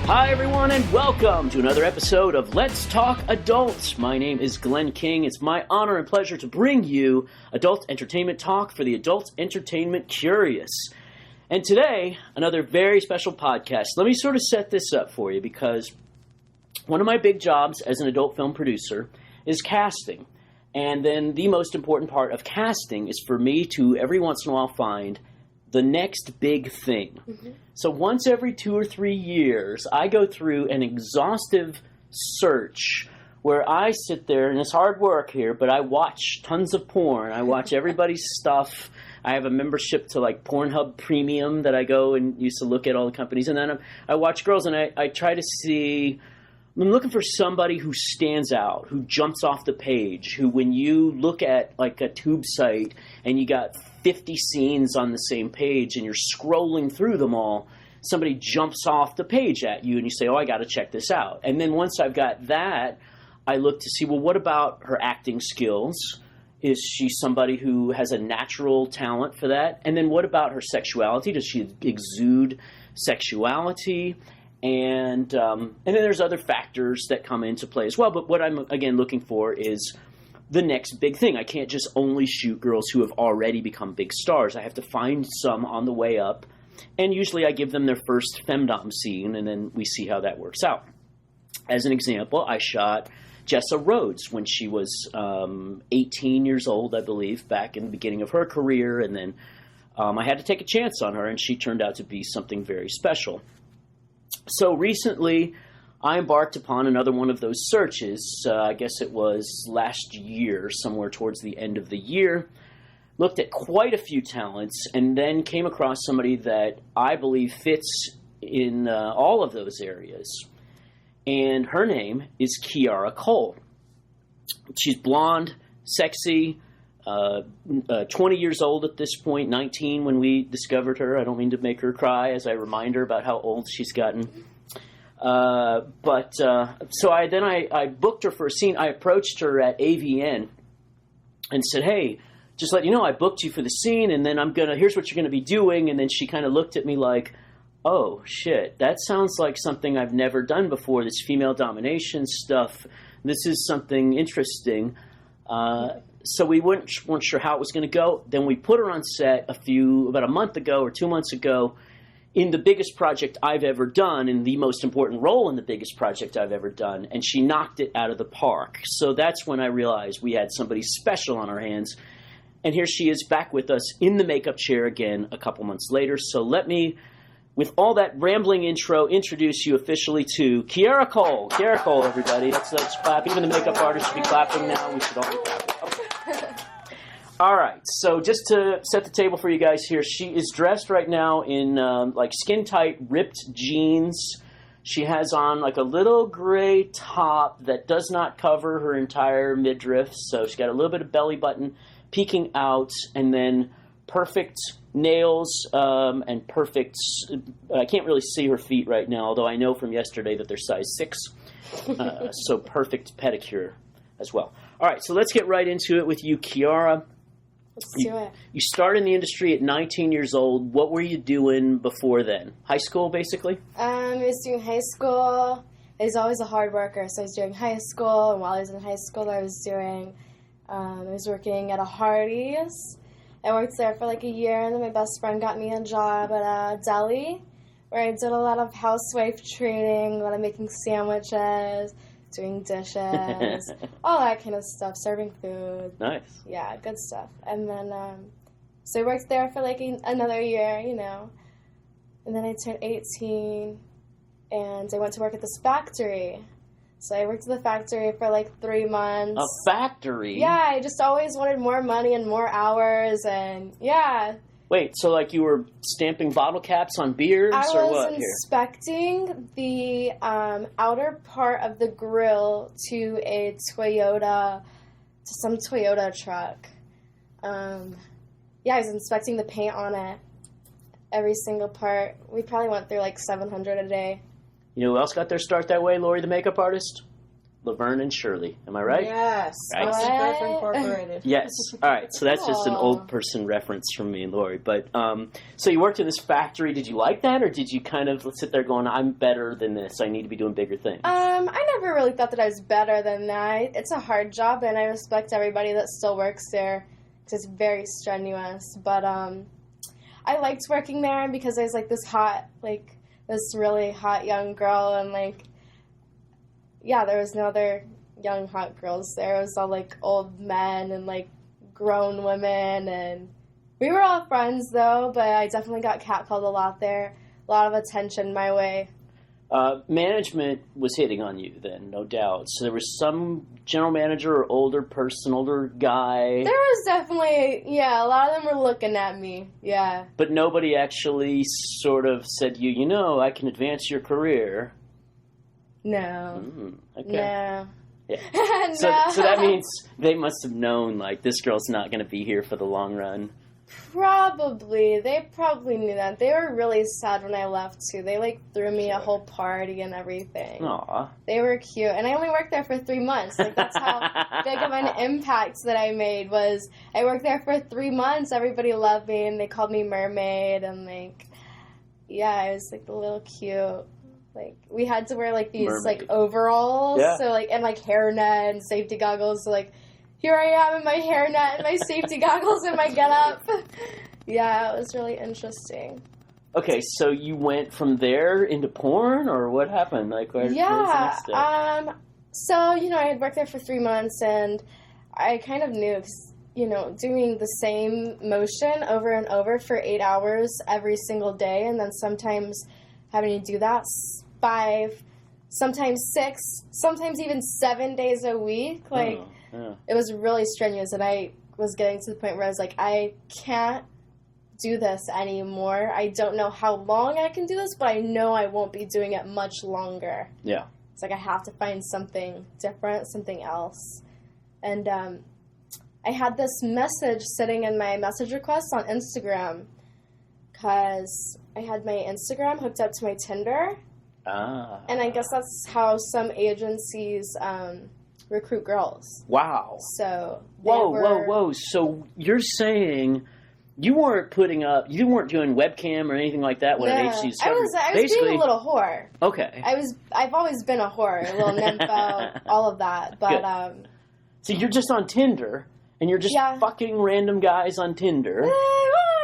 Hi, everyone, and welcome to another episode of Let's Talk Adults. My name is Glenn King. It's my honor and pleasure to bring you adult entertainment talk for the adult entertainment curious. And today, another very special podcast. Let me sort of set this up for you because one of my big jobs as an adult film producer is casting. And then the most important part of casting is for me to every once in a while find the next big thing. Mm-hmm. So once every 2 or 3 years, I go through an exhaustive search where I sit there, and it's hard work here, but I watch tons of porn. I watch everybody's stuff. I have a membership to like Pornhub Premium that I go and used to look at all the companies. And then I watch girls, and I try to see, I'm looking for somebody who stands out, who jumps off the page, who when you look at like a tube site and you got 50 scenes on the same page and you're scrolling through them all, somebody jumps off the page at you and you say, oh, I got to check this out. And then once I've got that, I look to see, well, what about her acting skills? Is she somebody who has a natural talent for that? And then what about her sexuality? Does she exude sexuality? And then there's other factors that come into play as well. But what I'm, again, looking for is the next big thing. I can't just only shoot girls who have already become big stars. I have to find some on the way up. And usually I give them their first femdom scene, and then we see how that works out. As an example, I shot Jessa Rhodes when she was 18 years old, I believe, back in the beginning of her career. And then I had to take a chance on her, and she turned out to be something very special. So recently, I embarked upon another one of those searches. I guess it was last year, somewhere towards the end of the year. Looked at quite a few talents and then came across somebody that I believe fits in all of those areas. And her name is Kiara Cole. She's blonde, sexy, 20 years old at this point, 19 when we discovered her. I don't mean to make her cry as I remind her about how old she's gotten. So I booked her for a scene. I approached her at Avian and said, hey, just let you know, I booked you for the scene, and then here's what you're going to be doing. And then she kind of looked at me like, oh, shit, that sounds like something I've never done before, this female domination stuff. This is something interesting. So we weren't sure how it was going to go. Then we put her on set about a month ago or 2 months ago in the biggest project I've ever done, in the most important role in the biggest project I've ever done, and she knocked it out of the park. So that's when I realized we had somebody special on our hands. And here she is back with us in the makeup chair again a couple months later. So let me, with all that rambling intro, introduce you officially to Kiara Cole. Kiara Cole, everybody. Let's clap. Even the makeup artist should be clapping now. We should all be clapping. Okay. All right. So just to set the table for you guys here, she is dressed right now in like skin-tight, ripped jeans. She has on like a little gray top that does not cover her entire midriff. So she's got a little bit of belly button peeking out, and then perfect nails and perfect, I can't really see her feet right now, although I know from yesterday that they're size 6. So perfect pedicure as well. All right, so let's get right into it with you, Kiara. Let's do it. You started in the industry at 19 years old. What were you doing before then? High school, basically? I was doing high school. I was always a hard worker, so I was doing high school, and while I was in high school, I was working at a Hardee's. I worked there for like a year, and then my best friend got me a job at a deli, where I did a lot of housewife training, a lot of making sandwiches, doing dishes, all that kind of stuff, serving food. Nice. Yeah, good stuff. And then, so I worked there for like another year, you know. And then I turned 18, and I went to work at this factory. So I worked at the factory for like 3 months. A factory? Yeah, I just always wanted more money and more hours, and yeah. Wait, so like you were stamping bottle caps on beers or what? I was inspecting the outer part of the grill to some Toyota truck. Yeah, I was inspecting the paint on it, every single part. We probably went through like 700 a day. You know who else got their start that way, Lori the makeup artist? Laverne and Shirley. Am I right? Yes. Right. Growth Incorporated. Yes. All right. So that's just an Aw. old person reference from me and Lori. But so you worked in this factory. Did you like that, or did you kind of sit there going, "I'm better than this. I need to be doing bigger things"? I never really thought that I was better than that. It's a hard job, and I respect everybody that still works there because it's very strenuous. But I liked working there because I was like this really hot young girl, and there was no other young hot girls there. It was all like old men and like grown women, and we were all friends though, but I definitely got catcalled a lot there. A lot of attention my way. Management was hitting on you then, no doubt. So there was some general manager or older guy. There was definitely, a lot of them were looking at me, yeah. But nobody actually sort of said to you, I can advance your career. No. Okay. No. Yeah. No. So that means they must have known, this girl's not going to be here for the long run. Probably. They probably knew that. They were really sad when I left, too. They, threw me a whole party and everything. Aw. They were cute. And I only worked there for 3 months. That's how big of an impact that I made was I worked there for 3 months. Everybody loved me, and they called me Mermaid. And, I was, the little cute. We had to wear, these, Mermaid. overalls. Yeah. So, and, hairnet and safety goggles. So, here I am in my hairnet and my safety goggles and my getup. Yeah, it was really interesting. Okay, so you went from there into porn, or what happened? What was the next step? So, I had worked there for 3 months, and I kind of knew, 'cause, doing the same motion over and over for 8 hours every single day, and then sometimes having to do that 5, sometimes 6, sometimes even 7 days a week, It was really strenuous, and I was getting to the point where I was like, I can't do this anymore. I don't know how long I can do this, but I know I won't be doing it much longer. Yeah. It's I have to find something different, something else. And I had this message sitting in my message requests on Instagram because I had my Instagram hooked up to my Tinder. Ah. And I guess that's how some agencies recruit girls. Wow. So Whoa. So you're saying you weren't doing webcam or anything like that when an agency I was being a little whore. Okay. I've always been a whore, a little nympho, all of that. But so you're just on Tinder and you're just fucking random guys on Tinder.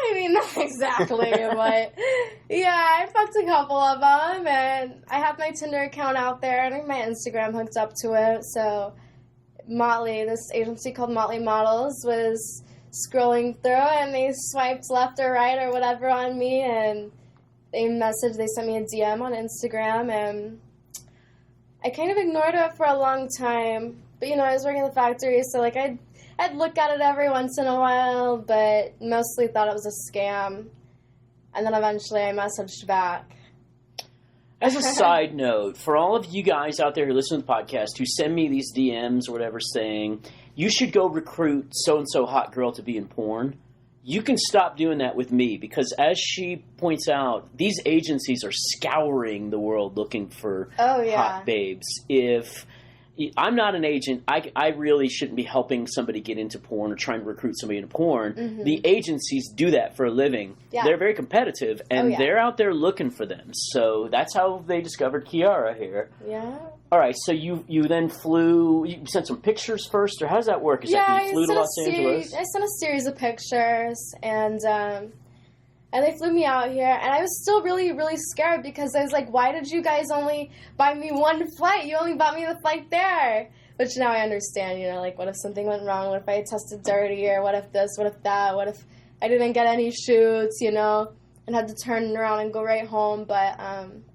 I mean, not exactly, but I fucked a couple of them, and I have my Tinder account out there, and I have my Instagram hooked up to it. So Motley, this agency called Motley Models, was scrolling through, and they swiped left or right or whatever on me, and they sent me a DM on Instagram, and I kind of ignored it for a long time. But, I was working in the factory, so, I'd look at it every once in a while, but mostly thought it was a scam. And then eventually I messaged back. As a side note, for all of you guys out there who listen to the podcast who send me these DMs or whatever saying, you should go recruit so-and-so hot girl to be in porn, you can stop doing that with me because as she points out, these agencies are scouring the world looking for hot babes. If I'm not an agent, I really shouldn't be helping somebody get into porn or trying to recruit somebody into porn. Mm-hmm. The agencies do that for a living. Yeah. They're very competitive, and they're out there looking for them. So that's how they discovered Kiara here. Yeah. All right, so you then flew, you sent some pictures first, or how does that work? You flew to Los Angeles? I sent a series of pictures, and they flew me out here, and I was still really, really scared because I was like, why did you guys only buy me one flight? You only bought me the flight there. Which now I understand, what if something went wrong? What if I tested dirty? Or what if this? What if that? What if I didn't get any shoots, and had to turn around and go right home? But,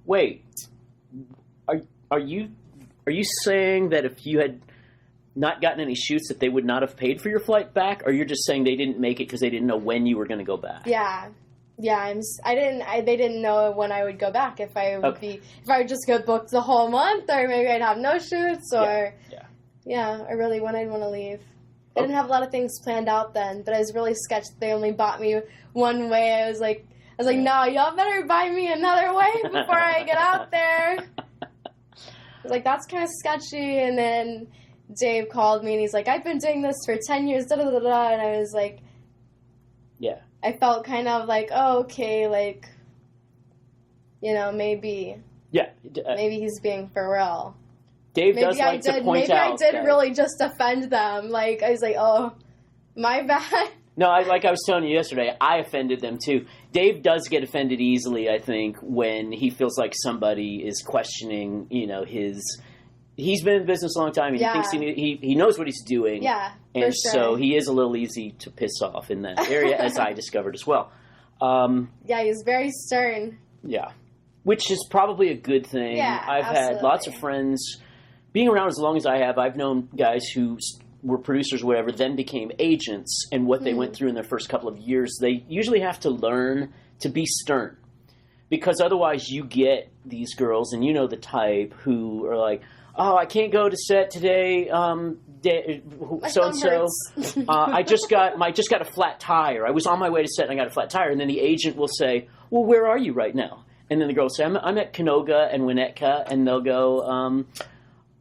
Wait. Are you saying that if you had not gotten any shoots that they would not have paid for your flight back? Or you're just saying they didn't make it because they didn't know when you were going to go back? Yeah. Yeah, they didn't know when I would go back, if I would just go book the whole month, or maybe I'd have no shoots, or, or really when I'd want to leave. I didn't have a lot of things planned out then, but I was really sketched that they only bought me one way. I was like, no, y'all better buy me another way before I get out there. was like, that's kind of sketchy. And then Dave called me and he's like, I've been doing this for 10 years, da-da-da-da. And I was like, yeah. I felt kind of like, oh, okay, like, you know, maybe. Yeah. Maybe he's being for real. Dave does like to point out. Maybe I did really just offend them. Like, I was like, oh, my bad. No, like I was telling you yesterday, I offended them too. Dave does get offended easily, I think, when he feels like somebody is questioning, you know, he's been in business a long time, and he thinks he knows what he's doing. Yeah, and for sure. so he is a little easy to piss off in that area, as I discovered as well. Yeah, he's very stern. Yeah, which is probably a good thing. Yeah, I've had lots of friends, being around as long as I have, I've known guys who were producers or whatever, then became agents, and what they went through in their first couple of years, they usually have to learn to be stern. Because otherwise you get these girls, and you know the type, who are like, oh, I can't go to set today, so-and-so. I just got a flat tire. I was on my way to set and I got a flat tire. And then the agent will say, well, where are you right now? And then the girl will say, I'm at Canoga and Winnetka. And they'll go,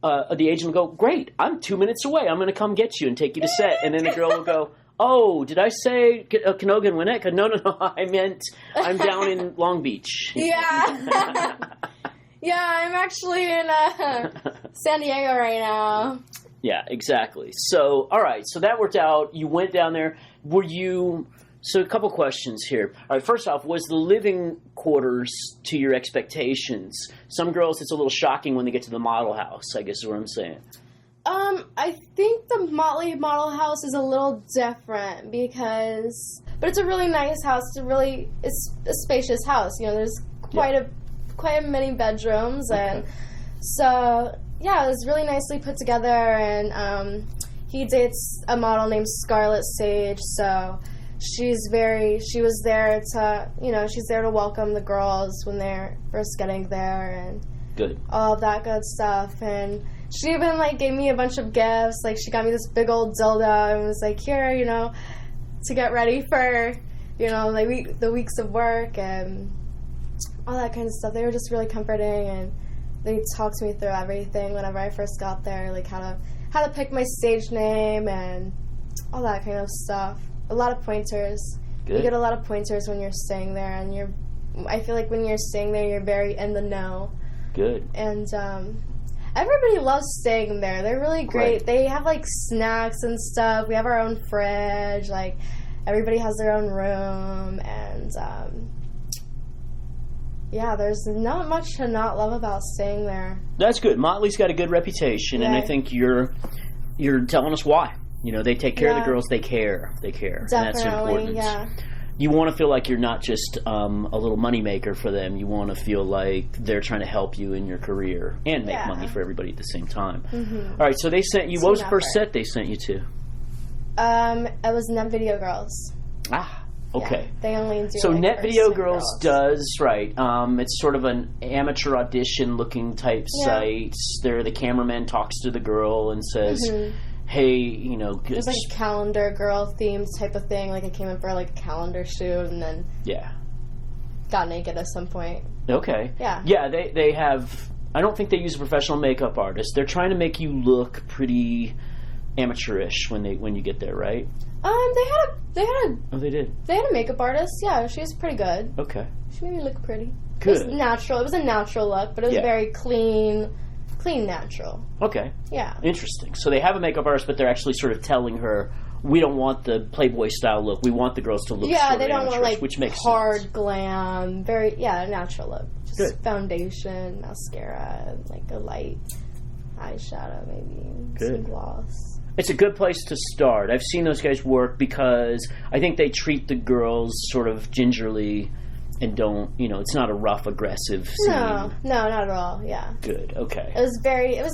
the agent will go, great, I'm 2 minutes away. I'm going to come get you and take you to set. And then the girl will go, oh, did I say Canoga and Winnetka? No, I meant I'm down in Long Beach. Yeah. Yeah, I'm actually in San Diego right now. Yeah, exactly. So, all right, so that worked out. You went down there. So a couple questions here. All right, first off, was the living quarters to your expectations? Some girls, it's a little shocking when they get to the model house, I guess is what I'm saying. I think the Motley model house is a little different but it's a really nice house. It's a spacious house. You know, there's quite many bedrooms, and so yeah, it was really nicely put together. And he dates a model named Scarlett Sage, so she was there to, you know, she's there to welcome the girls when they're first getting there, and good, all of that good stuff. And she even like gave me a bunch of gifts. Like, she got me this big old dildo and was like, here, you know, to get ready for, you know, like the weeks of work and all that kind of stuff. They were just really comforting, and they talked me through everything whenever I first got there, like how to pick my stage name and all that kind of stuff. A lot of pointers. Good. You get a lot of pointers when you're staying there, and I feel like when you're staying there, you're very in the know. Good. And everybody loves staying there. They're really great. Right. They have like snacks and stuff. We have our own fridge. Like, everybody has their own room, and yeah, there's not much to not love about staying there. That's good. Motley's got a good reputation, and I think you're telling us why. You know, they take care of the girls. They care. Definitely, and that's important. Yeah. You want to feel like you're not just a little moneymaker for them. You want to feel like they're trying to help you in your career and make money for everybody at the same time. Mm-hmm. All right, so they sent you. What was the first set they sent you to? It was Net Video Girls. Ah, okay. Yeah, they only do. So Net Video Girls does it's sort of an amateur audition looking type site. There, the cameraman talks to the girl and says. Mm-hmm. Hey, you know... It was like a calendar girl themed type of thing. Like, I came in for like a calendar shoot and then... Yeah. Got naked at some point. Okay. Yeah. Yeah, they have... I don't think they use a professional makeup artist. They're trying to make you look pretty amateurish when you get there, right? They had Oh, they did? They had a makeup artist. Yeah, she was pretty good. Okay. She made me look pretty. Good. It was natural. It was a natural look, but it was very clean natural. Okay. Yeah. Interesting. So they have a makeup artist, but they're actually sort of telling her, we don't want the Playboy style look. We want the girls to look they don't want like which makes hard sense. Glam. Very natural look. Just good. Foundation, mascara, like a light eyeshadow, maybe some gloss. It's a good place to start. I've seen those guys work because I think they treat the girls sort of gingerly. And don't, it's not a rough, aggressive scene. No, not at all, yeah. Good, okay. It was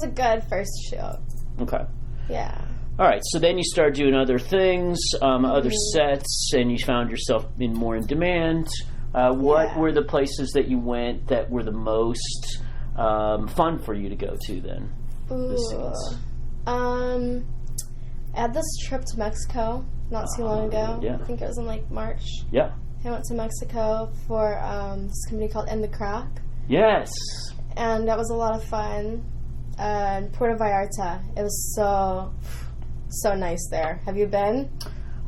a good first show. Okay. Yeah. All right, so then you started doing other things, other sets, and you found yourself more in demand. What were the places that you went that were the most fun for you to go to then? I had this trip to Mexico not too long ago. Yeah. I think it was in like March. Yeah. I went to Mexico for this company called In the Crack. Yes. And that was a lot of fun. Puerto Vallarta. It was so nice there. Have you been?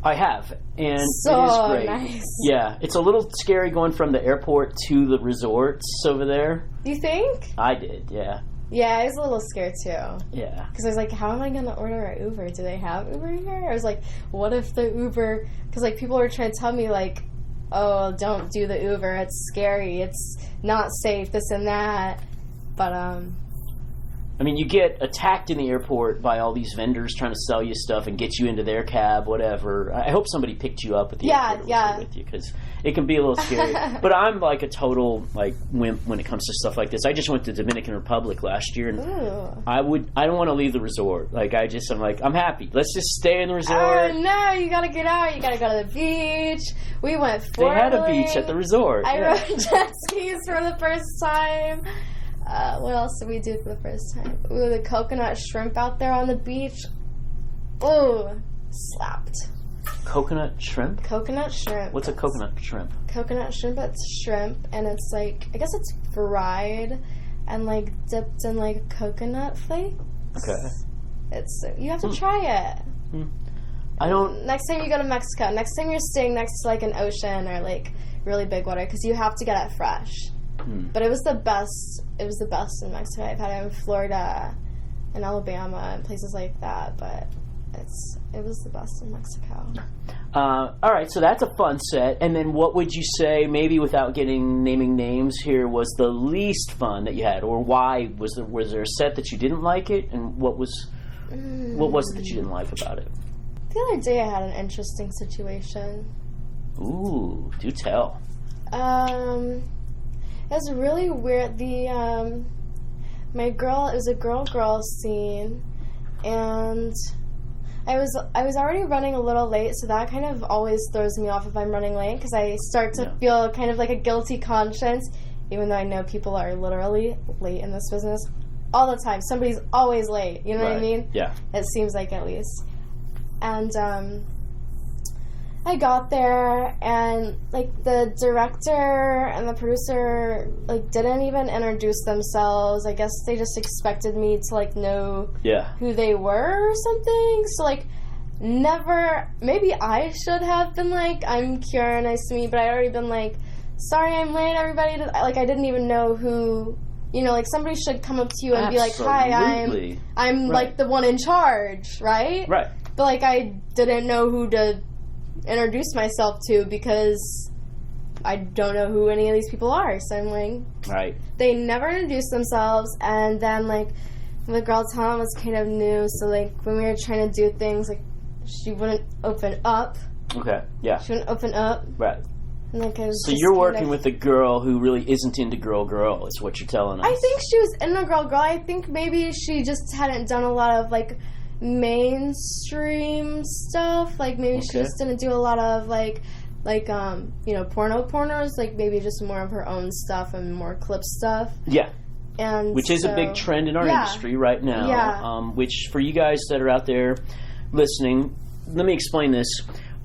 I have, and so it is great. Nice. Yeah, it's a little scary going from the airport to the resorts over there. You think? I did, yeah. Yeah, I was a little scared too. Yeah. Because I was like, how am I going to order an Uber? Do they have Uber here? I was like, what if the Uber... Because, like, people were trying to tell me, like, oh, don't do the Uber. It's scary. It's not safe, this and that. But, I mean, you get attacked in the airport by all these vendors trying to sell you stuff and get you into their cab, whatever. I hope somebody picked you up at the airport with you, because it can be a little scary. But I'm like a total wimp when it comes to stuff like this. I just went to Dominican Republic last year, and I don't want to leave the resort. I'm happy. Let's just stay in the resort. Oh no, you gotta get out. You gotta go to the beach. We went They had a beach at the resort. I rode jet skis for the first time. What else did we do for the first time? Ooh, the coconut shrimp out there on the beach. Ooh, slapped. Coconut shrimp? Coconut shrimp. What's a coconut shrimp? Coconut shrimp, it's shrimp, and it's like, I guess it's fried and like dipped in like coconut flakes. Okay. You have to try it. I don't... Next time you go to Mexico, next time you're staying next to like an ocean or like really big water, because you have to get it fresh. But it was the best. It was the best in Mexico. I've had it in Florida, and Alabama, and places like that. But it was the best in Mexico. All right, so that's a fun set. And then, what would you say, maybe without naming names here, was the least fun that you had, or why was there a set that you didn't like it, and what was it that you didn't like about it? The other day, I had an interesting situation. Ooh, do tell. It was really weird. It was a girl scene, and I was already running a little late, so that kind of always throws me off if I'm running late, because I start to feel kind of like a guilty conscience, even though I know people are literally late in this business all the time. Somebody's always late, you know what I mean? Yeah. It seems like, at least. And I got there, and like the director and the producer like didn't even introduce themselves. I guess they just expected me to like know who they were or something. So like never, maybe I should have been like, I'm Kiara, nice to meet you, but I'd already been like, sorry I'm late, everybody. Like I didn't even know who, like somebody should come up to you and be like, hi, I'm like the one in charge, right? Right. But like I didn't know who to introduce myself to, because I don't know who any of these people are. So I'm like, they never introduced themselves. And then like the girl Tom was kind of new, so like when we were trying to do things, like she wouldn't open up. Okay. Yeah. She wouldn't open up. Right. And like I was so you're working with a girl who really isn't into girl is what you're telling us. I think she was into girl. I think maybe she just hadn't done a lot of like mainstream stuff. Like maybe she just didn't do a lot of like pornos, like maybe just more of her own stuff and more clip stuff. Yeah. And which is a big trend in our industry right now. Yeah. Which for you guys that are out there listening, let me explain this.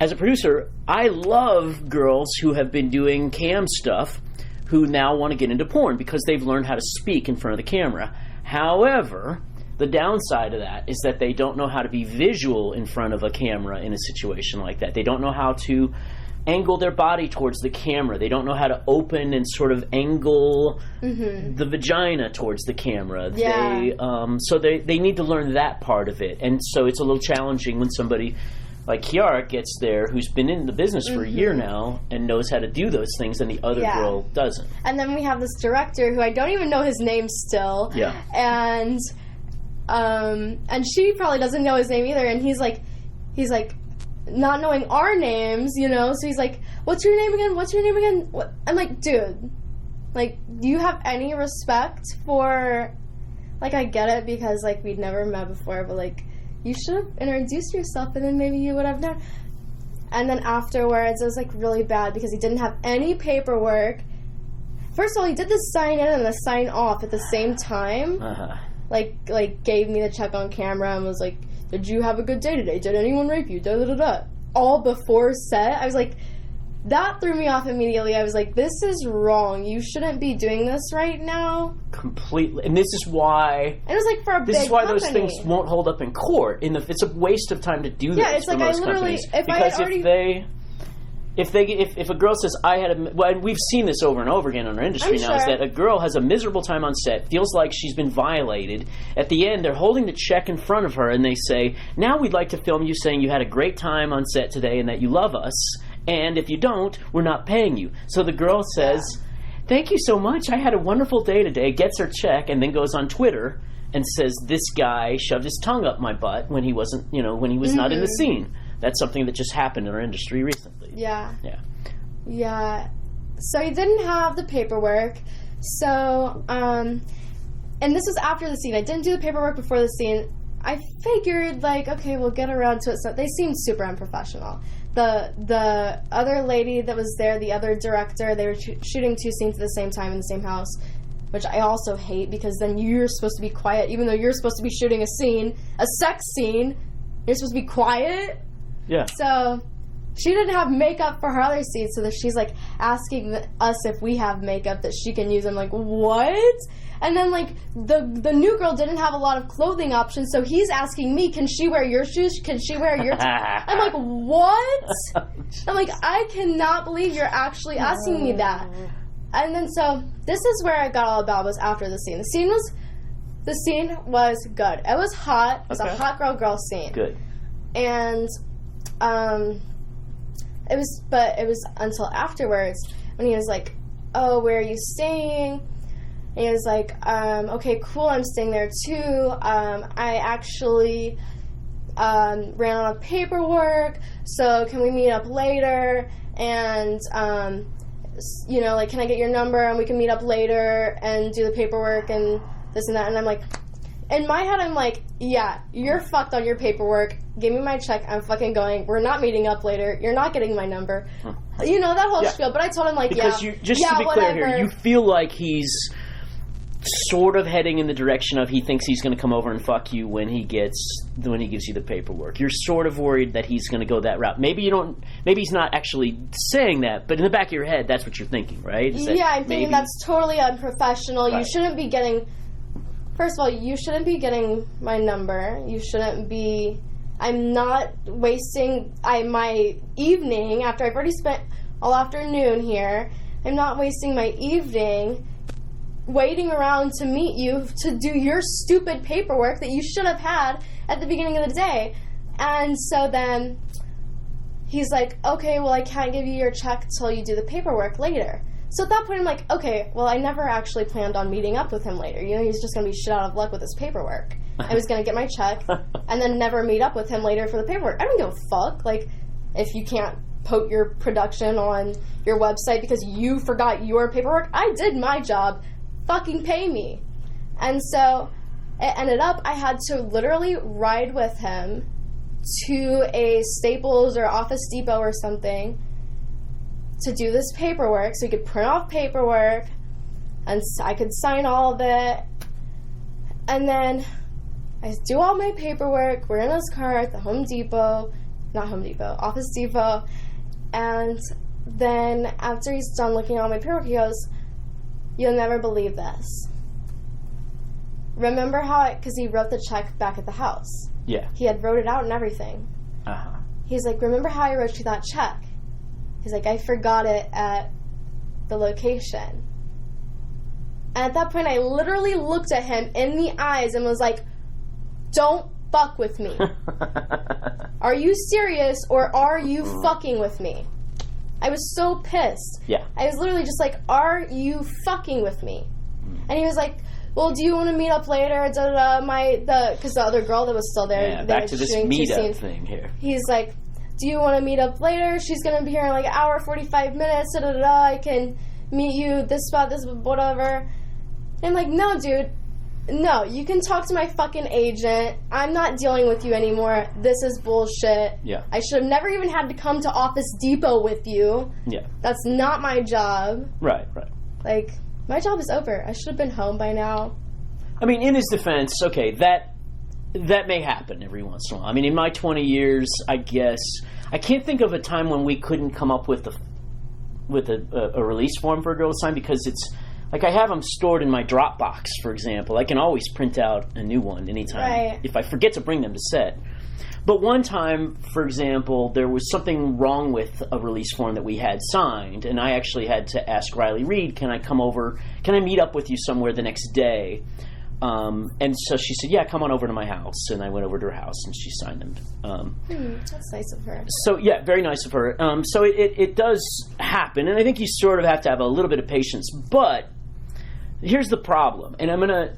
As a producer, I love girls who have been doing cam stuff who now want to get into porn because they've learned how to speak in front of the camera. However, the downside of that is that they don't know how to be visual in front of a camera in a situation like that. They don't know how to angle their body towards the camera. They don't know how to open and sort of angle the vagina towards the camera. Yeah. So they need to learn that part of it. And so it's a little challenging when somebody like Kiara gets there, who's been in the business for a year now and knows how to do those things, and the other girl doesn't. And then we have this director who I don't even know his name still. Yeah. And she probably doesn't know his name either, and he's like not knowing our names, so he's like, what's your name again? What? I'm like, dude, like, do you have any respect for, like, I get it because like we'd never met before, but like you should have introduced yourself and then maybe you would have known. And then afterwards it was like really bad because he didn't have any paperwork. First of all, he did the sign in and the sign off at the same time. Like gave me the check on camera and was like, did you have a good day today? Did anyone rape you? Da da da da. All before set. I was like, that threw me off immediately. I was like, this is wrong. You shouldn't be doing this right now. Completely. And this is why... And it was like for a big company. This is why those things won't hold up in court. It's a waste of time to do this. Yeah, it's like I literally... If a girl says, and we've seen this over and over again in our industry now, is that a girl has a miserable time on set, feels like she's been violated. At the end, they're holding the check in front of her, and they say, now we'd like to film you saying you had a great time on set today and that you love us, and if you don't, we're not paying you. So the girl says, thank you so much, I had a wonderful day today, gets her check, and then goes on Twitter and says, this guy shoved his tongue up my butt when he wasn't, when he was not in the scene. That's something that just happened in our industry recently. Yeah. Yeah. Yeah. So he didn't have the paperwork. So, and this was after the scene. I didn't do the paperwork before the scene. I figured, like, okay, we'll get around to it. So they seemed super unprofessional. The other lady that was there, the other director, they were shooting 2 scenes at the same time in the same house, which I also hate because then you're supposed to be quiet, even though you're supposed to be shooting a scene, a sex scene. You're supposed to be quiet. Yeah. So she didn't have makeup for her other scenes, so that she's like asking us if we have makeup that she can use. I'm like, what? And then like the new girl didn't have a lot of clothing options, so he's asking me, can she wear your shoes? Can she wear your? I'm like, what? I'm like, I cannot believe you're actually asking me that. And then so this is where I got all about was after the scene. The scene was good. It was hot. It was a hot girl scene. Good. And it was until afterwards when he was like, oh, where are you staying? And he was like, okay, cool, I'm staying there too. I actually ran out of paperwork, so can we meet up later? And like, can I get your number and we can meet up later and do the paperwork and this and that? And I'm like, in my head, I'm like, yeah, you're fucked on your paperwork. Give me my check. I'm fucking going. We're not meeting up later. You're not getting my number. That whole spiel. But I told him, like, because to be clear here, you feel like he's sort of heading in the direction of he thinks he's going to come over and fuck you when he gives you the paperwork. You're sort of worried that he's going to go that route. Maybe he's not actually saying that, but in the back of your head, that's what you're thinking, right? I'm thinking that's totally unprofessional. Right. You shouldn't be getting... First of all, you shouldn't be getting my number. You shouldn't be... I'm not wasting my evening after I've already spent all afternoon here. I'm not wasting my evening waiting around to meet you to do your stupid paperwork that you should have had at the beginning of the day. And so then he's like, okay, well, I can't give you your check till you do the paperwork later. So at that point, I'm like, okay, well, I never actually planned on meeting up with him later. He's just going to be shit out of luck with his paperwork. I was going to get my check and then never meet up with him later for the paperwork. I don't give a fuck. Like, if you can't post your production on your website because you forgot your paperwork, I did my job. Fucking pay me. And so it ended up I had to literally ride with him to a Staples or Office Depot or something to do this paperwork so he could print off paperwork and I could sign all of it. And then I do all my paperwork. We're in his car at the Office Depot. And then after he's done looking at all my paperwork, he goes, "You'll never believe this. Remember how because he wrote the check back at the house. Yeah. He had wrote it out and everything. Uh-huh. He's like, remember how I wrote you that check? He's like, I forgot it at the location. And at that point, I literally looked at him in the eyes and was like, don't fuck with me. Are you serious or are you fucking with me? I was so pissed. Yeah. I was literally just like, are you fucking with me? And he was like, well, do you want to meet up later? Because the other girl that was still there. Yeah, back to this meetup thing here. He's like, do you want to meet up later? She's going to be here in like an hour, 45 minutes. I can meet you this spot, whatever. And I'm like, no, dude. No, you can talk to my fucking agent. I'm not dealing with you anymore. This is bullshit. Yeah. I should have never even had to come to Office Depot with you. Yeah. That's not my job. Right. Like, my job is over. I should have been home by now. I mean, in his defense, okay, that may happen every once in a while. I mean, in my 20 years, I guess, I can't think of a time when we couldn't come up with a release form for a girl to sign, because it's like I have them stored in my Dropbox, for example. I can always print out a new one anytime if I forget to bring them to set. But one time, for example, there was something wrong with a release form that we had signed, and I actually had to ask Riley Reed, can I meet up with you somewhere the next day? And so she said, yeah, come on over to my house. And I went over to her house, and she signed them. That's nice of her. So, yeah, very nice of her. So it does happen, and I think you sort of have to have a little bit of patience. But here's the problem, and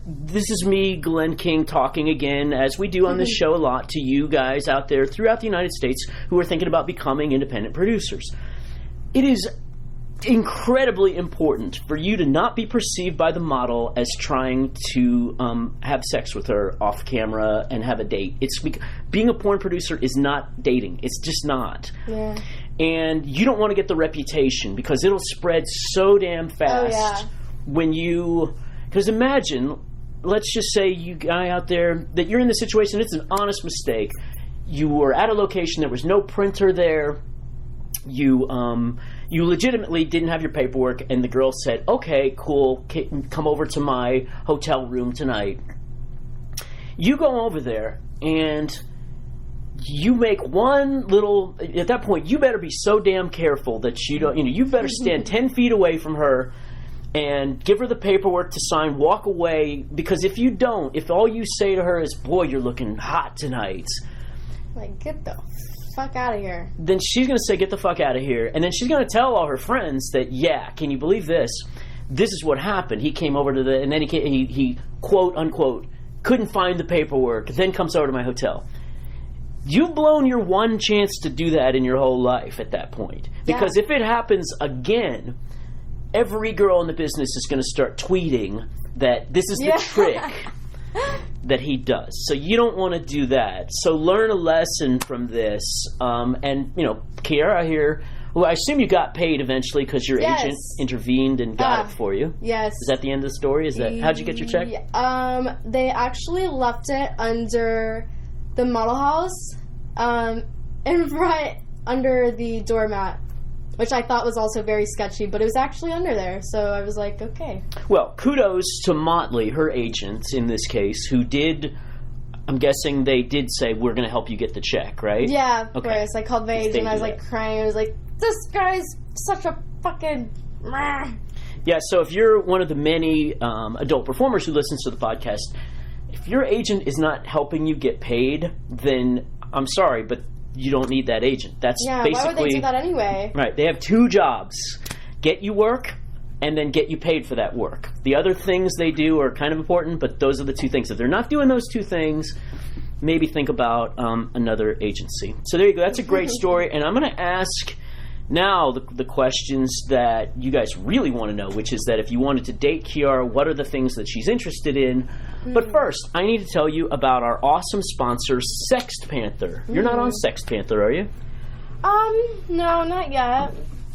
this is me, Glenn King, talking again, as we do on this show a lot, to you guys out there throughout the United States who are thinking about becoming independent producers. It is incredibly important for you to not be perceived by the model as trying to have sex with her off camera and have a date. Being a porn producer is not dating. It's just not. Yeah. And you don't want to get the reputation, because it'll spread so damn fast. Because imagine, let's just say you guy out there, that you're in the situation, it's an honest mistake. You were at a location, there was no printer there, you legitimately didn't have your paperwork, and the girl said, okay, cool, come over to my hotel room tonight. You go over there, and you make one little, at that point, you better be so damn careful that you better stand 10 feet away from her, and give her the paperwork to sign, walk away, because if you don't, if all you say to her is, boy, you're looking hot tonight. Like, get the fuck out of here. Then she's going to say, get the fuck out of here. And then she's going to tell all her friends that, yeah, can you believe this? This is what happened. He came over to and then he quote unquote, couldn't find the paperwork, then comes over to my hotel. You've blown your one chance to do that in your whole life at that point. Because if it happens again, every girl in the business is going to start tweeting that this is the trick that he does. So you don't want to do that. So learn a lesson from this. And, Kiara here, well, I assume you got paid eventually because your agent intervened and got it for you. Yes. Is that the end of the story? How'd you get your check? They actually left it under the model house, in front, under the doormat, which I thought was also very sketchy, but it was actually under there, so I was like, okay. Well, kudos to Motley, her agent in this case, who did, I'm guessing they did say, we're going to help you get the check, right? Yeah, of course. I called my agent, and I was like crying. I was like, this guy's such a fucking... Yeah, so if you're one of the many adult performers who listens to the podcast, if your agent is not helping you get paid, then I'm sorry, but you don't need that agent. That's basically... why would they do that anyway? Right. They have two jobs. Get you work, and then get you paid for that work. The other things they do are kind of important, but those are the two things. If they're not doing those two things, maybe think about another agency. So there you go. That's a great story. And I'm going to ask now the questions that you guys really want to know, which is that if you wanted to date Kiara, what are the things that she's interested in? But first, I need to tell you about our awesome sponsor, Sext Panther. You're not on Sext Panther, are you? No, not yet.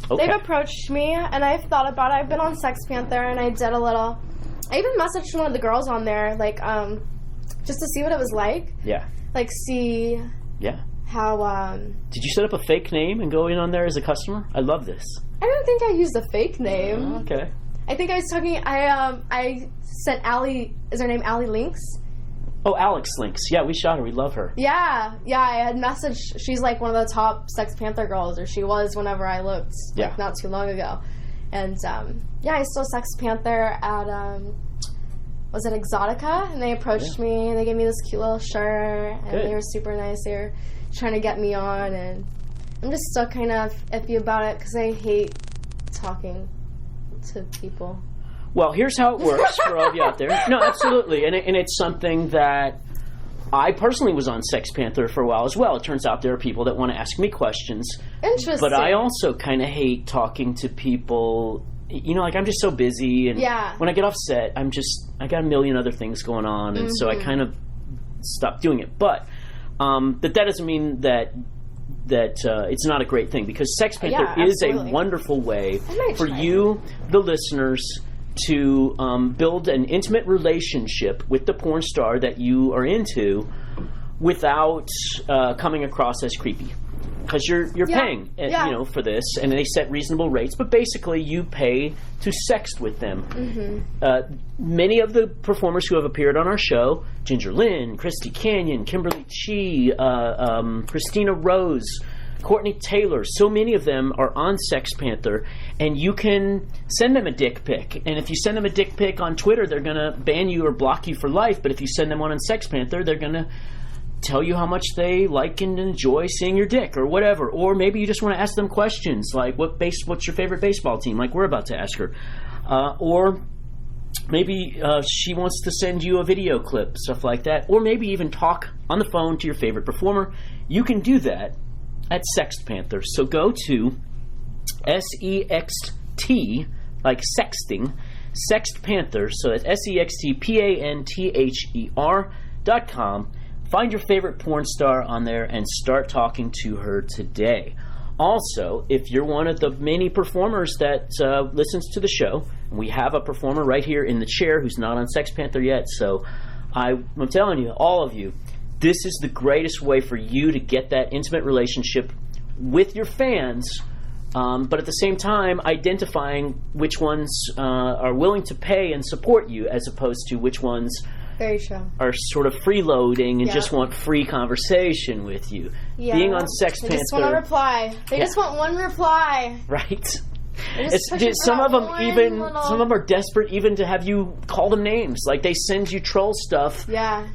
Okay. They've approached me, and I've thought about it. I've been on Sext Panther, and I did a little... I even messaged one of the girls on there, like, just to see what it was like. Yeah. Like, see... Yeah. How, Did you set up a fake name and go in on there as a customer? I love this. I don't think I used a fake name. Okay. I think I was talking... I sent Allie... Is her name Allie Links? Oh, Alex Links. Yeah, we shot her. We love her. Yeah, I had messaged... She's, like, one of the top Sext Panther girls, or she was whenever I looked, like, not too long ago. And, I saw Sext Panther at, was it Exotica? And they approached me. They gave me this cute little shirt, and they were super nice. They were trying to get me on, and I'm just still kind of iffy about it because I hate talking to people. Well, here's how it works for all of you out there. No, absolutely. And it's something that I personally was on Sext Panther for a while as well. It turns out there are people that want to ask me questions. Interesting. But I also kind of hate talking to people. Like, I'm just so busy. And when I get off set, I got a million other things going on. And so I kind of stopped doing it. But that doesn't mean that it's not a great thing, because Sext Panther is a wonderful way for you, the listeners, to build an intimate relationship with the porn star that you are into without coming across as creepy. because you're paying for this, and they set reasonable rates, but basically you pay to sext with them. Many of the performers who have appeared on our show, Ginger Lynn, Christy Canyon, Kimberly Chi, Christina Rose, Courtney Taylor, so many of them are on Sex Panther, and you can send them a dick pic. And if you send them a dick pic on Twitter, they're going to ban you or block you for life. But if you send them one on Sex Panther, they're going to tell you how much they like and enjoy seeing your dick or whatever. Or maybe you just want to ask them questions like, what's your favorite baseball team? Like we're about to ask her. Or maybe she wants to send you a video clip, stuff like that. Or maybe even talk on the phone to your favorite performer. You can do that at Sext Panther. So go to SEXT, like sexting, Sext Panther. So it's SEXTPANTHER.com. Find your favorite porn star on there and start talking to her today. Also, if you're one of the many performers that listens to the show, we have a performer right here in the chair who's not on Sex Panther yet. So I'm telling you, all of you, this is the greatest way for you to get that intimate relationship with your fans, but at the same time identifying which ones are willing to pay and support you as opposed to which ones Very true. are sort of freeloading and just want free conversation with you. Yeah. Being on Sex Panther... They just want a reply. They just want one reply. Right. Some of them are desperate even to have you call them names. Like they send you troll stuff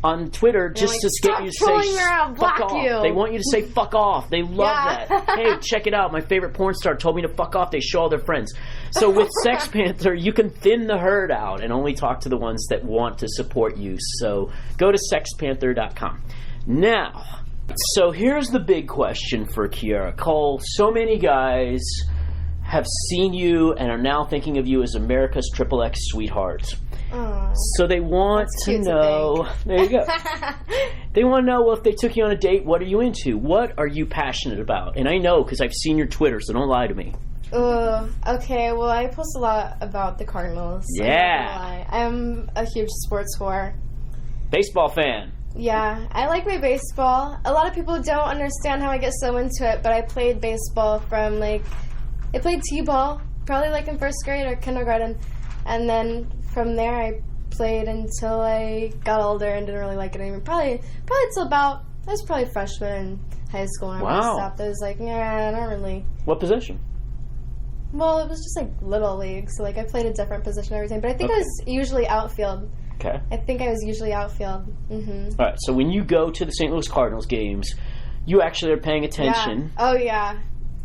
on Twitter just to get you to say fuck off. They want you to say fuck off. They love that. Hey, check it out. My favorite porn star told me to fuck off. They show all their friends. So with Sex Panther, you can thin the herd out and only talk to the ones that want to support you. So go to sexpanther.com. Now, so here's the big question for Kiara Cole. So many guys have seen you and are now thinking of you as America's XXX sweetheart. Aww. So they want to know... There you go. They want to know, well, if they took you on a date, what are you into? What are you passionate about? And I know because I've seen your Twitter, so don't lie to me. Okay, well, I post a lot about the Cardinals. Yeah. I'm a huge sports whore. Baseball fan. Yeah, I like my baseball. A lot of people don't understand how I get so into it, but I played baseball from, I played t-ball, probably in first grade or kindergarten, and then from there I played until I got older and didn't really like it anymore. Probably till about, I was probably freshman in high school when I stopped. I was like, yeah, not really. What position? Well, it was just little league, so I played a different position every time, but I think I was usually outfield. Okay. I think I was usually outfield. Mm-hmm. All right, so when you go to the St. Louis Cardinals games, you actually are paying attention. Yeah. Oh, yeah.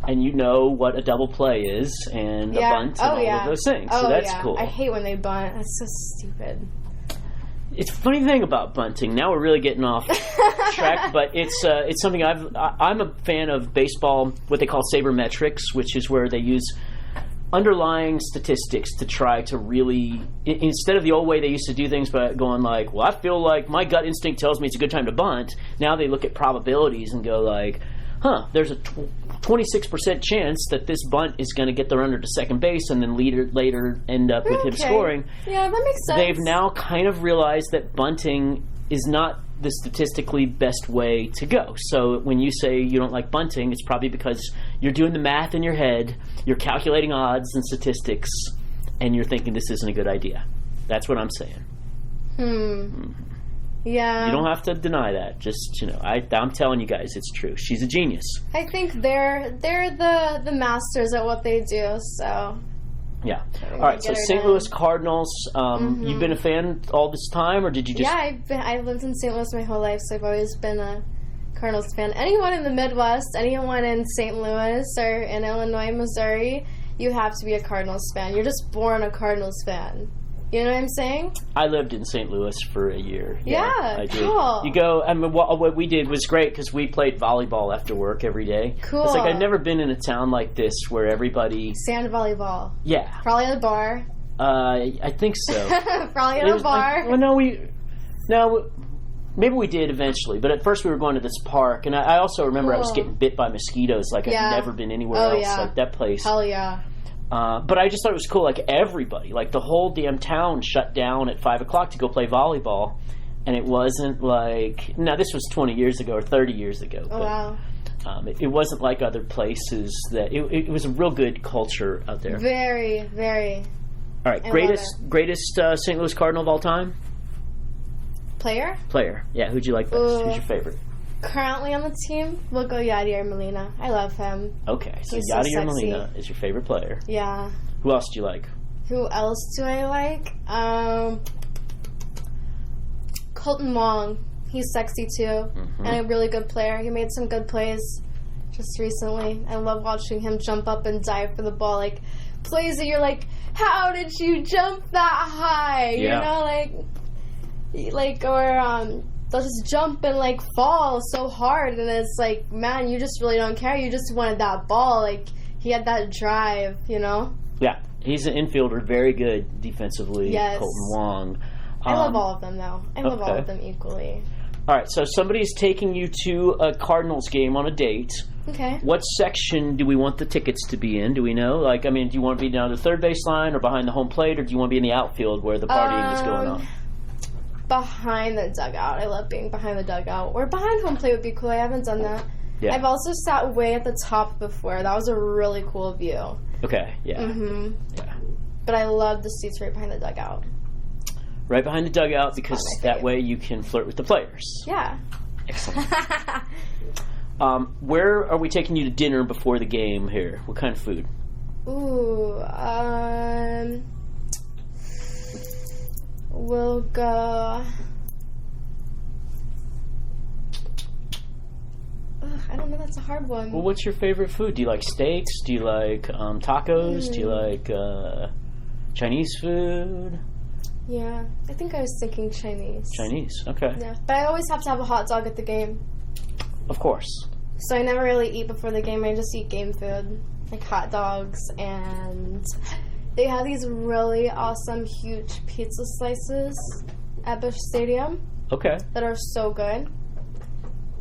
And you know what a double play is and a bunt and all of those things. So that's cool. I hate when they bunt. That's so stupid. It's a funny thing about bunting. Now we're really getting off track, but it's something I'm a fan of baseball, what they call sabermetrics, which is where they use underlying statistics to try to really, instead of the old way they used to do things by going well, I feel like my gut instinct tells me it's a good time to bunt. Now they look at probabilities and go there's a 26% chance that this bunt is going to get the runner to second base and then later end up with him scoring. Yeah, that makes sense. They've now kind of realized that bunting is not the statistically best way to go. So when you say you don't like bunting, it's probably because you're doing the math in your head, you're calculating odds and statistics, and you're thinking this isn't a good idea. That's what I'm saying. Yeah. You don't have to deny that. Just, I'm telling you guys, it's true. She's a genius. I think they're the masters at what they do, so... Yeah. All right, so St. Louis Cardinals, you've been a fan all this time, or did you just... Yeah, I've lived in St. Louis my whole life, so I've always been a Cardinals fan. Anyone in the Midwest, anyone in St. Louis or in Illinois, Missouri, you have to be a Cardinals fan. You're just born a Cardinals fan. You know what I'm saying? I lived in St. Louis for a year. Yeah, I did. Cool. You go, what we did was great because we played volleyball after work every day. Cool. It's I've never been in a town like this where everybody... Sand volleyball. Yeah. Probably at a bar. I think so. Probably at a bar. Maybe we did eventually, but at first we were going to this park, and I also remember I was getting bit by mosquitoes I've never been anywhere else. Yeah. That place. Hell yeah. But I just thought it was cool. Everybody, the whole damn town shut down at 5 o'clock to go play volleyball. And it wasn't now this was 20 years ago or 30 years ago. Oh, wow. It wasn't like other places. That it was a real good culture out there. Very, very. All right, greatest St. Louis Cardinal of all time? Player? Yeah, who'd you like best? Who's your favorite? Currently on the team, we'll go Yadier Molina. I love him. Okay, so He's Yadier so Molina is your favorite player. Yeah. Who else do you like? Who else do I like? Colton Wong. He's sexy too, and a really good player. He made some good plays just recently. I love watching him jump up and dive for the ball. Like, plays that you're like, how did you jump that high? Yeah. You know, or they'll just jump and like fall so hard, and it's like, man, you just really don't care. You just wanted that ball. Like, he had that drive, you know? Yeah, he's an infielder, very good defensively. Yes. Colton Wong. I love all of them, though. I love all of them equally. All right, so somebody's taking you to a Cardinals game on a date. Okay. What section do we want the tickets to be in? Do we know? Like, I mean, do you want to be down the third base line or behind the home plate, or do you want to be in the outfield where the partying is going on? Behind the dugout. I love being behind the dugout. Or behind home plate would be cool. I haven't done that. Yeah. I've also sat way at the top before. That was a really cool view. Okay, yeah. Yeah. But I love the seats right behind the dugout. Right behind the dugout, because that way you can flirt with the players. Yeah. Excellent. Where are we taking you to dinner before the game here? What kind of food? Ooh, we'll go... I don't know, that's a hard one. Well, what's your favorite food? Do you like steaks? Do you like tacos? Do you like Chinese food? Yeah, I think I was thinking Chinese. Chinese, okay. Yeah, but I always have to have a hot dog at the game. Of course. So I never really eat before the game. I just eat game food, like hot dogs, and they have these really awesome, huge pizza slices at Busch Stadium. Okay. That are so good.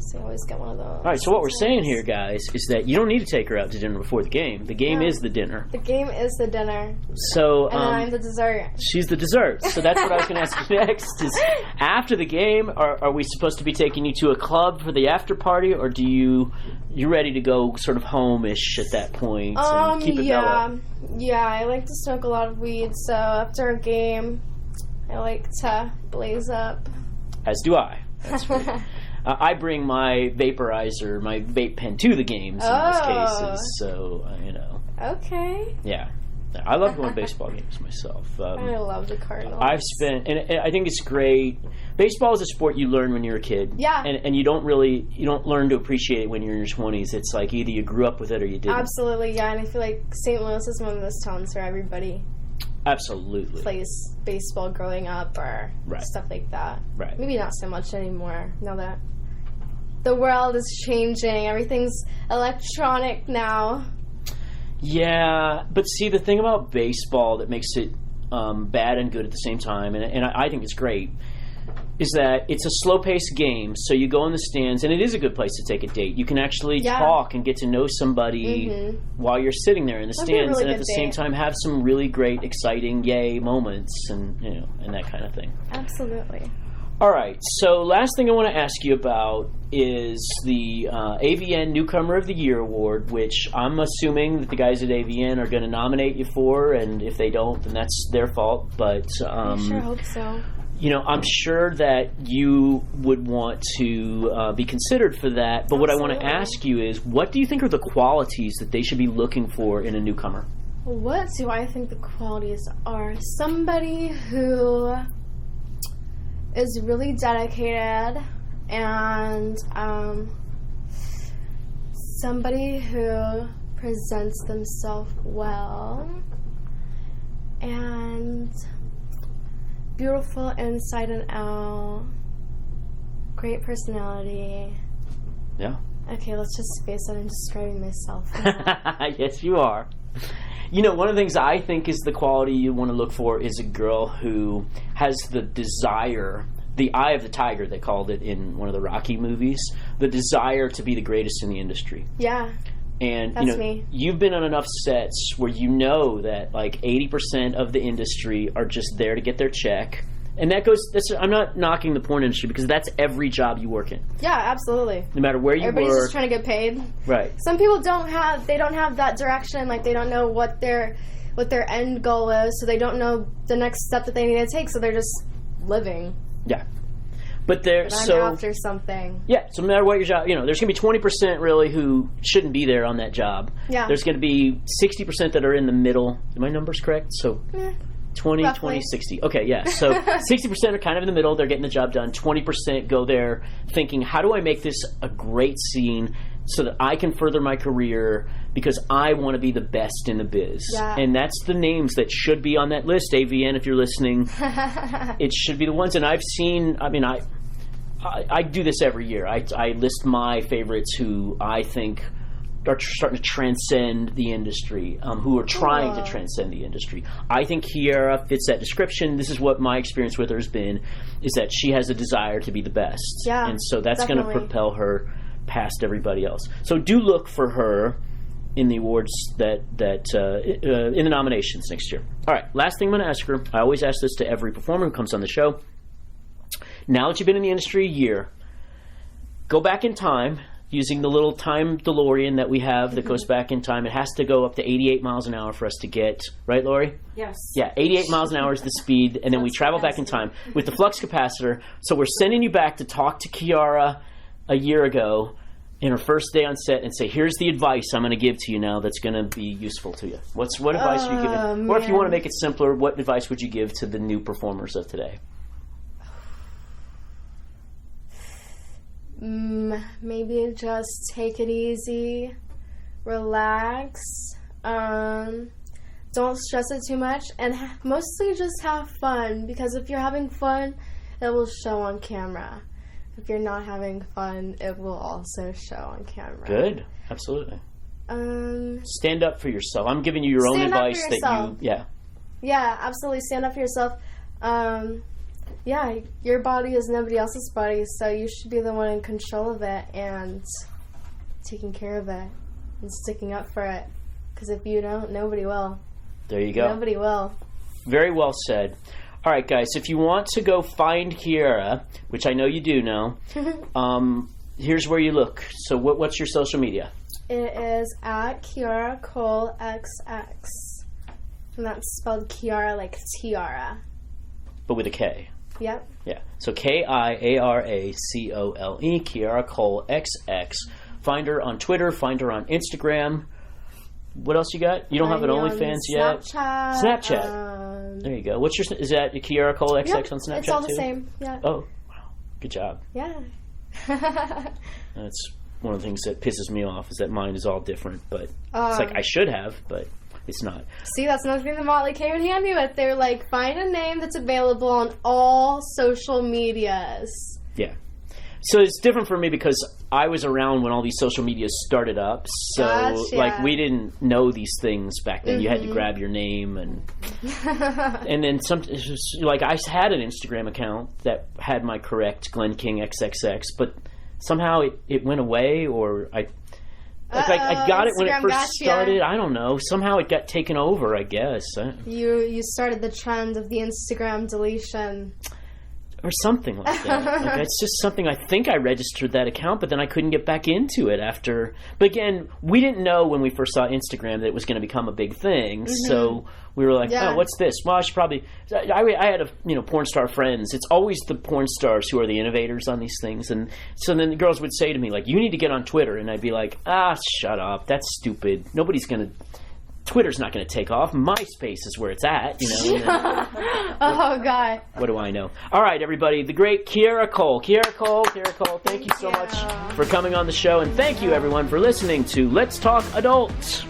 So I always get one of those. All right, so what we're saying here, guys, is that you don't need to take her out to dinner before the game. The game is the dinner. The game is the dinner. So and I'm the dessert. She's the dessert. So that's what I was going to ask you next. Is after the game, are we supposed to be taking you to a club for the after party, or do you're ready to go sort of home-ish at that point and keep it mellow? Yeah, I like to smoke a lot of weed, so after a game, I like to blaze up. As do I. That's right. I bring my vaporizer, my vape pen to the games in most cases, so, Okay. Yeah. I love going to baseball games myself. I love the Cardinals. I've spent, and I think it's great. Baseball is a sport you learn when you're a kid. Yeah. And you don't learn to appreciate it when you're in your 20s. It's like either you grew up with it or you didn't. Absolutely, yeah. And I feel like St. Louis is one of those towns where everybody plays baseball growing up or stuff like that. Right. Maybe not so much anymore now that the world is changing. Everything's electronic now. Yeah, but see, the thing about baseball that makes it bad and good at the same time, and I think it's great, is that it's a slow-paced game, so you go in the stands, and it is a good place to take a date. You can actually talk and get to know somebody while you're sitting there in the stands, and at the same time have some really great, exciting, yay moments, and and that kind of thing. Absolutely. All right, so last thing I want to ask you about is the Avian Newcomer of the Year Award, which I'm assuming that the guys at Avian are going to nominate you for, and if they don't, then that's their fault. But I sure hope so. I'm sure that you would want to be considered for that. But what I want to ask you is, what do you think are the qualities that they should be looking for in a newcomer? What do I think the qualities are? Somebody who is really dedicated and somebody who presents themselves well and beautiful inside and out, great personality. Yeah. Okay, let's just face it, I'm describing myself. Yes, you are. One of the things I think is the quality you want to look for is a girl who has the desire, the eye of the tiger, they called it in one of the Rocky movies, the desire to be the greatest in the industry. Yeah. And that's me. You've been on enough sets where you know that like 80% of the industry are just there to get their check, And I'm not knocking the porn industry because that's every job you work in. Yeah, absolutely. No matter where you Everybody's work. just trying to get paid. Right. Some people don't have that direction. Like, they don't know what their end goal is, so they don't know the next step that they need to take, so they're just living. Yeah. But I'm after something. Yeah, so no matter what your job, there's going to be 20% really who shouldn't be there on that job. Yeah. There's going to be 60% that are in the middle. Are my numbers correct? So 20, roughly. 20, 60. Okay, yeah. So 60% are kind of in the middle. They're getting the job done. 20% go there thinking, how do I make this a great scene so that I can further my career because I want to be the best in the biz. Yeah. And that's the names that should be on that list, Avian, if you're listening. It should be the ones. And I've seen, I do this every year. I list my favorites who I think are starting to transcend the industry, who are trying to transcend the industry. I think Kiara fits that description. This is what my experience with her has been, is that she has a desire to be the best. Yeah, and so that's going to propel her past everybody else. So do look for her in the awards in the nominations next year. All right, last thing I'm going to ask her. I always ask this to every performer who comes on the show. Now that you've been in the industry a year, go back in time using the little time DeLorean that we have that goes back in time. It has to go up to 88 miles an hour for us to get, right, Lori? Yes. Yeah, 88 miles an hour is the speed, and then we travel back in time with the flux capacitor. So we're sending you back to talk to Kiara a year ago in her first day on set and say, here's the advice I'm going to give to you now that's going to be useful to you. What advice are you giving? Or if you want to make it simpler, what advice would you give to the new performers of today? Maybe just take it easy, relax, don't stress it too much, and mostly just have fun, because if you're having fun, it will show on camera. If you're not having fun, it will also show on camera. Good. Absolutely. Stand up for yourself. I'm giving you your own advice Yeah, absolutely. Stand up for yourself. Yeah, your body is nobody else's body, so you should be the one in control of it and taking care of it and sticking up for it. Because if you don't, nobody will. There you go. Nobody will. Very well said. All right, guys, if you want to go find Kiara, which I know you do now, here's where you look. So what's your social media? It is at Kiara Cole XX. And that's spelled Kiara like tiara. But with a K. Yep. Yeah. So Kiaracole, Kiara Cole XX. Find her on Twitter. Find her on Instagram. What else you got? You don't have an OnlyFans yet? Snapchat. There you go. Is that Kiara Cole XX on Snapchat? It's all the too? same. Yeah. Oh, wow. Good job. Yeah. That's one of the things that pisses me off, is that mine is all different. But it's like I should have, but it's not. See, that's another thing that Motley came in handy with. They're like, find a name that's available on all social medias. Yeah. So it's different for me because I was around when all these social medias started up. So, Gotcha. we didn't know these things back then. You had to grab your name and then I had an Instagram account that had my correct Glenn King XXX, but somehow it went away, or I got it when it first started. I don't know. Somehow it got taken over, I guess. You started the trend of the Instagram deletion. Or something like that. It's just something, I think I registered that account, but then I couldn't get back into it after. But again, we didn't know when we first saw Instagram that it was going to become a big thing. So we were like, oh, what's this? Well, I should probably... I had porn star friends. It's always the porn stars who are the innovators on these things. And so then the girls would say to me, like, you need to get on Twitter. And I'd be like, shut up. That's stupid. Nobody's going to... Twitter's not going to take off. MySpace is where it's at, Oh, God. What do I know? All right, everybody. The great Kiara Cole. Kiara Cole, thank you so much for coming on the show. And thank you, everyone, for listening to Let's Talk Adult.